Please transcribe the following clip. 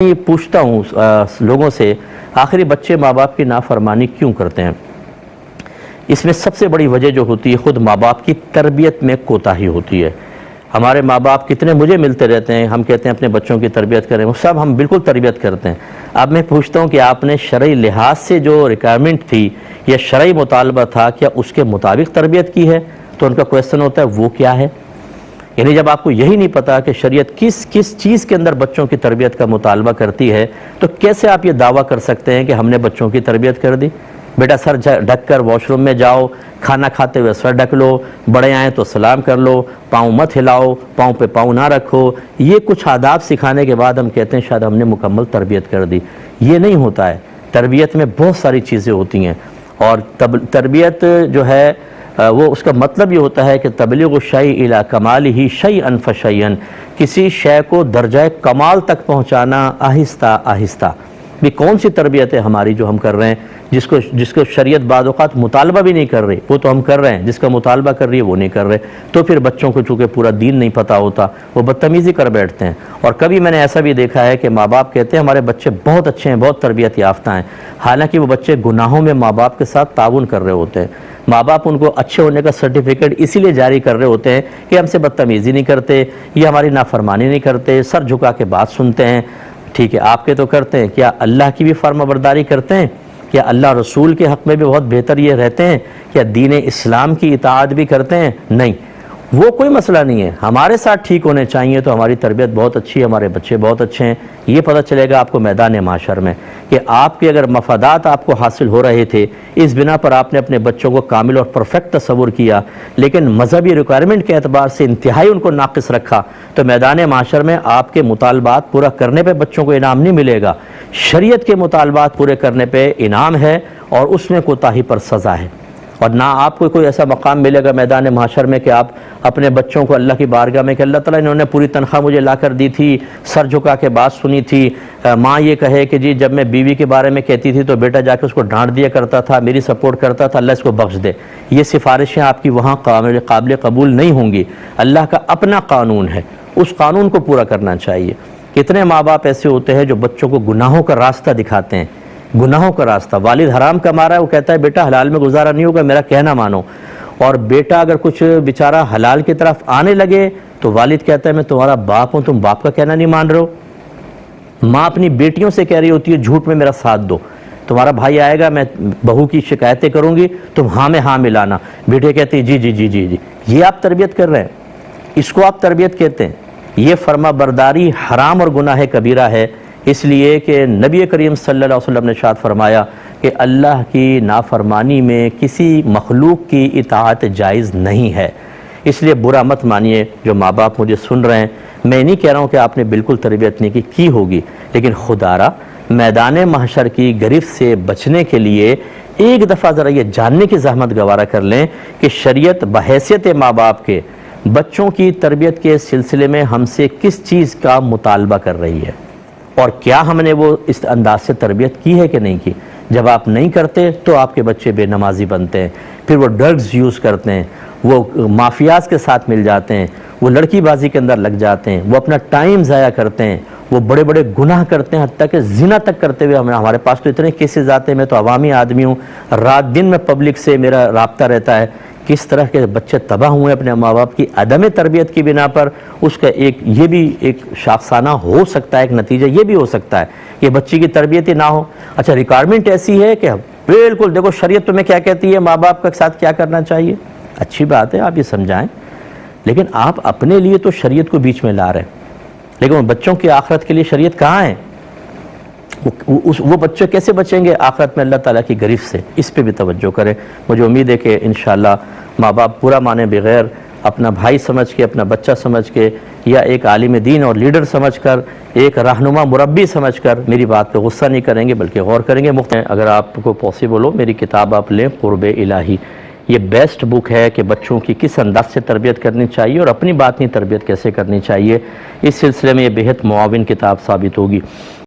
पूछता हूँ लोगों से, आखिर बच्चे माँ बाप की नाफरमानी क्यों करते हैं। इसमें सबसे बड़ी वजह जो होती है ख़ुद माँ बाप की तरबियत में कोताही होती है। हमारे माँ बाप कितने मुझे मिलते रहते हैं, हम कहते हैं अपने बच्चों की तरबियत करें, वो सब हम बिल्कुल तरबियत करते हैं। अब मैं पूछता हूँ कि आपने शरई लिहाज से जो रिक्वायरमेंट थी या शरई मुतालबा था, क्या उसके मुताबिक तरबियत की है? तो उनका क्वेश्चन होता है वो क्या है। यानी जब आपको यही नहीं पता कि शरीयत किस किस चीज़ के अंदर बच्चों की तरबियत का मुतालबा करती है, तो कैसे आप ये दावा कर सकते हैं कि हमने बच्चों की तरबियत कर दी। बेटा सर ढक कर वॉशरूम में जाओ, खाना खाते हुए सर ढक लो, बड़े आएँ तो सलाम कर लो, पाँव मत हिलाओ, पाँव पे पाँव ना रखो। ये कुछ आदाब सिखाने के बाद हम कहते हैं शायद हमने मुकम्मल तरबियत कर दी। ये नहीं होता है। तरबियत में बहुत सारी चीज़ें होती हैं और तरबियत जो है वो उसका मतलब ये होता है कि तबलीग शै इला कमालिही शैअन फशैअन, किसी शय को दर्जाए कमाल तक पहुँचाना आहिस्ता आहिस्ता। भी कौन सी तरबियत है हमारी जो हम कर रहे हैं, जिसको शरीयत बाद औक़ात मुतालबा भी नहीं कर रही, वो तो हम कर रहे हैं, जिसका मुतालबा कर रही है वो नहीं कर रहे। तो फिर बच्चों को चूँकि पूरा दीन नहीं पता होता, वो बदतमीज़ी कर बैठते हैं। और कभी मैंने ऐसा भी देखा है कि माँ बाप कहते हैं हमारे बच्चे बहुत अच्छे हैं, बहुत तरबियत याफ्ता हैं, हालांकि वो बच्चे गुनाहों में माँ बाप के साथ ताउन कर रहे होते हैं। माँ बाप उनको अच्छे होने का सर्टिफिकेट इसीलिए जारी कर रहे होते हैं कि हमसे बदतमीज़ी नहीं करते, ये हमारी नाफरमानी नहीं करते, सर झुका के बात सुनते हैं। ठीक है, आपके तो करते हैं, क्या अल्लाह की भी फर्माबरदारी करते हैं? क्या अल्लाह रसूल के हक़ में भी बहुत बेहतर ये रहते हैं? क्या दीन इस्लाम की इताअत भी करते हैं? नहीं, वो कोई मसला नहीं है। हमारे साथ ठीक होने चाहिए तो हमारी तरबियत बहुत अच्छी है, हमारे बच्चे बहुत अच्छे हैं। ये पता चलेगा आपको मैदान माशर में कि आपके अगर मफादात आपको हासिल हो रहे थे, इस बिना पर आपने अपने बच्चों को कामिल और परफेक्ट तस्वुर किया, लेकिन मजहबी रिक्वायरमेंट के एतबार से इंतहाई उनको नाक़िस रखा, तो मैदान माशर में आपके मुतालबात पूरा करने पर बच्चों को इनाम नहीं मिलेगा। शरीयत के मुतालबात पूरे करने पर इनाम है और उसमें कोताही पर सज़ा है। और ना आपको कोई ऐसा मकाम मिलेगा मैदान महशर में कि आप अपने बच्चों को अल्लाह की बारगाह में कि अल्लाह ताला इन्होंने पूरी तनख्वाह मुझे ला कर दी थी, सर झुका के बात सुनी थी, माँ ये कहे कि जी जब मैं बीवी के बारे में कहती थी तो बेटा जाके उसको डांट दिया करता था, मेरी सपोर्ट करता था, अल्लाह इसको बख्श दे। ये सिफारिशें आपकी वहाँ काबिल कबूल नहीं होंगी। अल्लाह का अपना कानून है, उस कानून को पूरा करना चाहिए। कितने माँ बाप ऐसे होते हैं जो बच्चों को गुनाहों का रास्ता दिखाते हैं, गुनाहों का रास्ता। वालिद हराम कमा रहा है, वो कहता है बेटा हलाल में गुजारा नहीं होगा, मेरा कहना मानो। और बेटा अगर कुछ बेचारा हलाल की तरफ आने लगे तो वालिद कहता है मैं तुम्हारा बाप हूँ, तुम बाप का कहना नहीं मान रहे हो। माँ अपनी बेटियों से कह रही होती है झूठ में मेरा साथ दो, तुम्हारा भाई आएगा मैं बहू की शिकायतें करूँगी, तुम हाँ में हाँ मिलाना। बेटे कहते हैं जी जी जी जी जी। ये आप तरबियत कर रहे हैं, इसको आप तरबियत कहते हैं? ये फर्मा बरदारी हराम और गुनाह कबीरा है, इसलिए कि नबी करीम सल्लल्लाहु अलैहि वसल्लम ने इरशाद फरमाया कि अल्लाह की नाफरमानी में किसी मखलूक की इताअत जायज़ नहीं है। इसलिए बुरा मत मानिए जो माँ बाप मुझे सुन रहे हैं। मैं नहीं कह रहा हूँ कि आपने बिल्कुल तरबियत नहीं की होगी, लेकिन खुदारा मैदान महशर की गिरफ्त से बचने के लिए एक दफ़ा ज़रा ये जानने की ज़हमत गवारा कर लें कि शरीयत बहैसियत माँ बाप के बच्चों की तरबियत के सिलसिले में हमसे किस चीज़ का मुतालबा कर रही है और क्या हमने वो इस अंदाज से तरबियत की है कि नहीं की। जब आप नहीं करते तो आपके बच्चे बेनमाजी बनते हैं, फिर वो ड्रग्स यूज़ करते हैं, वो माफियाज के साथ मिल जाते हैं, वो लड़कीबाजी के अंदर लग जाते हैं, वो अपना टाइम ज़ाया करते हैं, वो बड़े बड़े गुनाह करते हैं, हत्ता कि ज़िना तक करते हुए हमारे पास तो इतने केसेस आते हैं। मैं तो अवामी आदमी हूँ, रात दिन में पब्लिक से मेरा राब्ता रहता है। किस तरह के बच्चे तबाह हुए अपने माँ बाप की अदम तरबियत की बिना पर। उसका एक ये भी एक शाखसाना हो सकता है, एक नतीजा ये भी हो सकता है कि बच्ची की तरबियत ही ना हो। अच्छा, रिक्वायरमेंट ऐसी है कि बिल्कुल देखो शरीयत तुम्हें क्या कहती है, माँ बाप के साथ क्या करना चाहिए। अच्छी बात है, आप ये समझाएं, लेकिन आप अपने लिए तो शरीयत को बीच में ला रहे हैं, लेकिन बच्चों की आखिरत के लिए शरीयत कहाँ है? वो बच्चे कैसे बचेंगे आखिरत में अल्लाह ताला की गिरफ्त से? इस पे भी तवज्जो करें। मुझे उम्मीद है कि इंशाअल्लाह माँ बाप पूरा माने बगैर अपना भाई समझ के, अपना बच्चा समझ के, या एक आलिम दीन और लीडर समझ कर, एक रहनुमा मुरब्बी समझ कर मेरी बात पे गुस्सा नहीं करेंगे बल्कि गौर करेंगे। अगर आपको पॉसिबल हो मेरी किताब आप लें, क़ुर्ब इलाही। ये बेस्ट बुक है कि बच्चों की किस अंदाज से तरबियत करनी चाहिए और अपनी बातनी तरबियत कैसे करनी चाहिए। इस सिलसिले में ये बेहद मुआविन किताब साबित होगी।